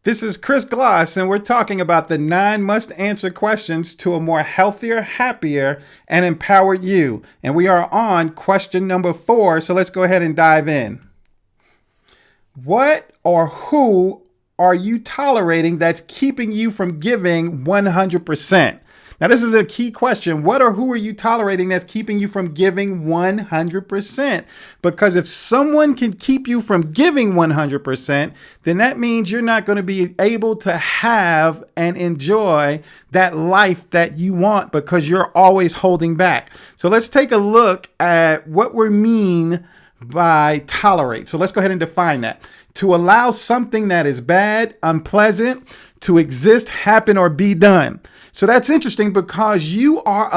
This is Chris Gloss, and we're talking about the 9 must-answer questions to a more healthier, happier, and empowered you. And we are on question number 4, so let's go ahead and dive in. What or who are you tolerating that's keeping you from giving 100%? Now, this is a key question. What or who are you tolerating that's keeping you from giving 100%? Because if someone can keep you from giving 100%, then that means you're not going to be able to have and enjoy that life that you want because you're always holding back. So let's take a look at what we mean by tolerate. So let's go ahead and define that. To allow something that is bad, unpleasant, to exist, happen, or be done. So that's interesting because you are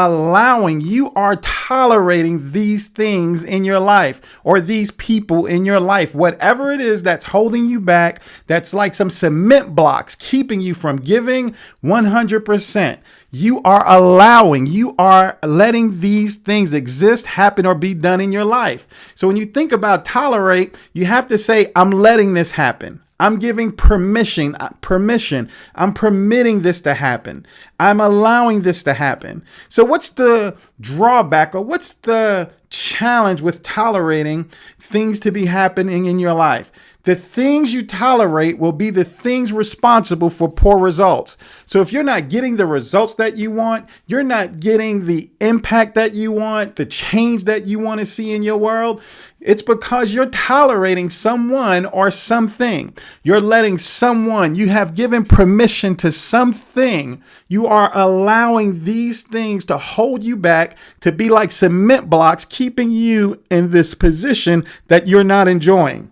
tolerating these things in your life or these people in your life, whatever it is that's holding you back, that's like some cement blocks keeping you from giving 100%. You are letting these things exist, happen, or be done in your life. So when you think about tolerate, you have to say, I'm letting this happen. I'm giving permission. I'm permitting this to happen. I'm allowing this to happen. So what's the drawback or what's the challenge with tolerating things to be happening in your life? The things you tolerate will be the things responsible for poor results. So if you're not getting the results that you want, you're not getting the impact that you want, the change that you want to see in your world, it's because you're tolerating someone or something. You're letting someone, you have given permission to something. You are allowing these things to hold you back, to be like cement blocks, keeping you in this position that you're not enjoying.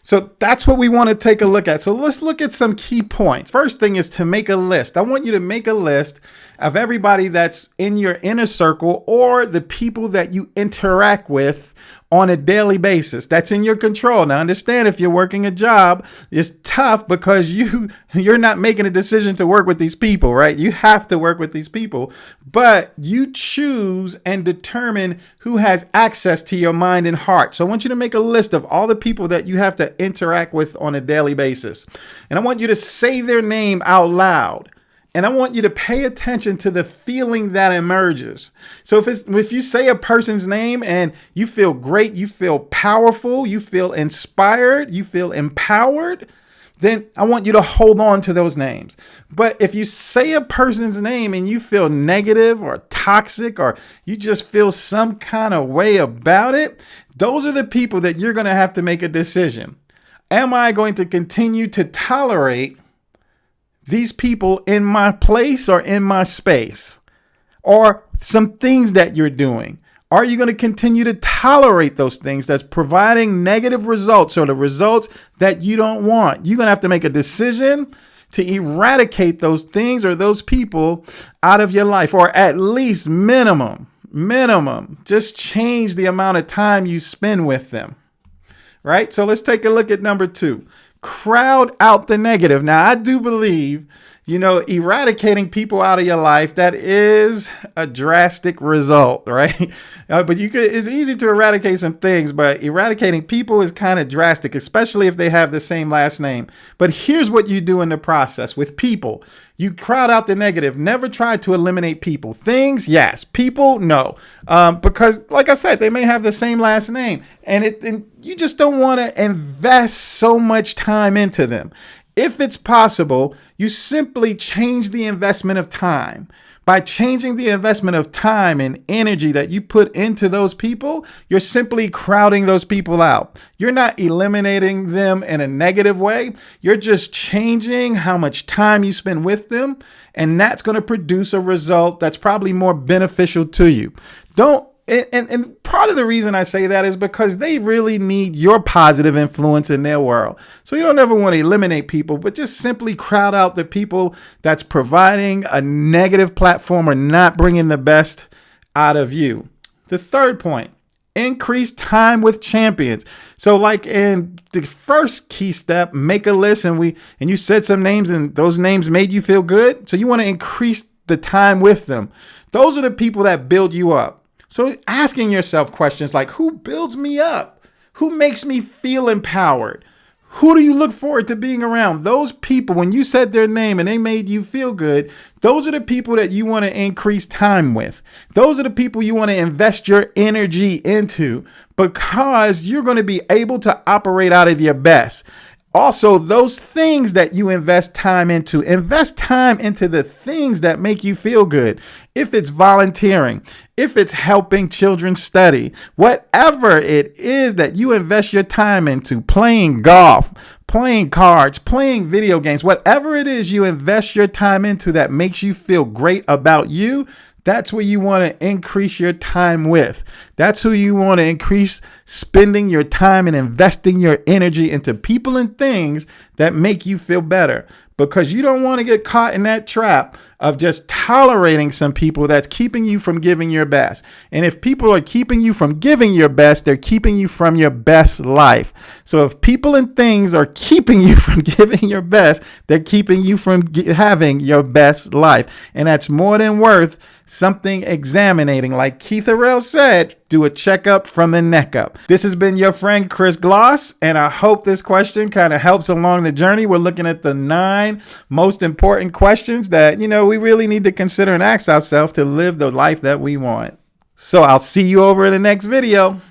So that's what we want to take a look at. So let's look at some key points. First thing is to make a list. I want you to make a list of everybody that's in your inner circle or the people that you interact with on a daily basis. That's in your control. Now, understand if you're working a job, it's tough because you're not making a decision to work with these people, right? You have to work with these people, but you choose and determine who has access to your mind and heart. So I want you to make a list of all the people that you have to interact with on a daily basis. And I want you to say their name out loud. And I want you to pay attention to the feeling that emerges. So if you say a person's name and you feel great, you feel powerful, you feel inspired, you feel empowered, then I want you to hold on to those names. But if you say a person's name and you feel negative or toxic or you just feel some kind of way about it, those are the people that you're going to have to make a decision. Am I going to continue to tolerate these people in my place or in my space, or some things that you're doing? Are you going to continue to tolerate those things that's providing negative results or the results that you don't want? You're going to have to make a decision to eradicate those things or those people out of your life, or at least minimum, just change the amount of time you spend with them. Right? So let's take a look at number 2. Crowd out the negative. Now, I do believe, eradicating people out of your life, that is a drastic result, right? But it's easy to eradicate some things, but eradicating people is kind of drastic, especially if they have the same last name. But here's what you do in the process with people. You crowd out the negative. Never try to eliminate people. Things, yes. People, no. Because, like I said, they may have the same last name, and you just don't want to invest so much time into them. If it's possible, you simply change the investment of time. By changing the investment of time and energy that you put into those people, you're simply crowding those people out. You're not eliminating them in a negative way. You're just changing how much time you spend with them, and that's going to produce a result that's probably more beneficial to you. And part of the reason I say that is because they really need your positive influence in their world. So you don't ever want to eliminate people, but just simply crowd out the people that's providing a negative platform or not bringing the best out of you. The third point, increase time with champions. So like in the first key step, make a list, and you said some names and those names made you feel good. So you want to increase the time with them. Those are the people that build you up. So asking yourself questions like, who builds me up? Who makes me feel empowered? Who do you look forward to being around? Those people, when you said their name and they made you feel good, those are the people that you want to increase time with. Those are the people you want to invest your energy into, because you're going to be able to operate out of your best. Also, those things that you invest time into the things that make you feel good. If it's volunteering, if it's helping children study, whatever it is that you invest your time into, playing golf, playing cards, playing video games, whatever it is you invest your time into that makes you feel great about you, that's where you want to increase your time with. That's who you want to increase spending your time and investing your energy into, people and things that make you feel better, because you don't want to get caught in that trap of just tolerating some people that's keeping you from giving your best. And if people are keeping you from giving your best, they're keeping you from your best life. So if people and things are keeping you from giving your best, they're keeping you from having your best life. And that's more than worth something examining. Like Keith Harrell said, do a checkup from the neck up. This has been your friend Chris Gloss, and I hope this question kind of helps along the journey. We're looking at the 9 most important questions that, we really need to consider and ask ourselves to live the life that we want. So I'll see you over in the next video.